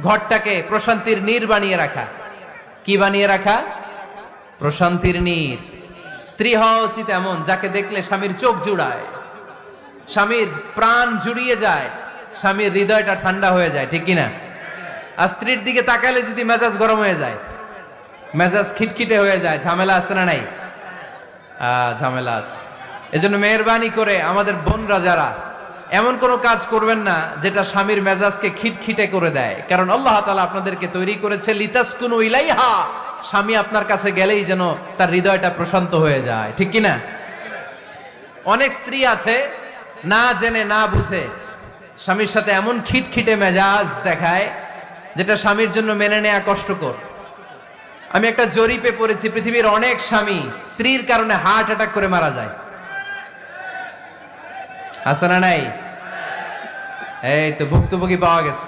ঘরটাকে প্রশান্তির নীর বানিয়ে রাখা। কি বানিয়ে রাখা? প্রশান্তির নীর। স্ত্রী হওয়া উচিত এমন যাকে দেখলে স্বামীর চোখ জুড়ায়, স্বামীর প্রাণ জুড়িয়ে যায়, স্বামীর হৃদয়টা ঠান্ডা হয়ে যায়, ঠিক কিনা? আর স্ত্রীর দিকে তাকালে যদি মেজাজ গরম হয়ে যায়, মেজাজ খিটখিটে হয়ে যায়, ঝামেলা আছে না নাই? ঝামেলা আছে। এজন্য মেহেরবানি করে আমাদের বোনরা যারা, এমন কোনো কাজ করবেন না যেটা স্বামীর মেজাজকে খিটখিটে করে দেয়। কারণ আল্লাহ তাআলা আপনাদেরকে তৈরি করেছে লিতাসকুনু ইলাইহা, স্বামী আপনার কাছে গেলেই যেন তার হৃদয়টা প্রশান্ত হয়ে যায়, ঠিক কিনা? অনেক স্ত্রী আছে না জেনে না বুঝে স্বামীর সাথে এমন খিটখিটে মেজাজ দেখায় যেটা স্বামীর জন্য মেনে নেওয়া কষ্টকর। আমি একটা জরিপে পড়েছি, পৃথিবীর অনেক স্বামী স্ত্রীর কারণে হার্ট অ্যাটাক করে মারা যায়। আছে না নাই? এই তো ভুক্তভোগী পাওয়া গেছে।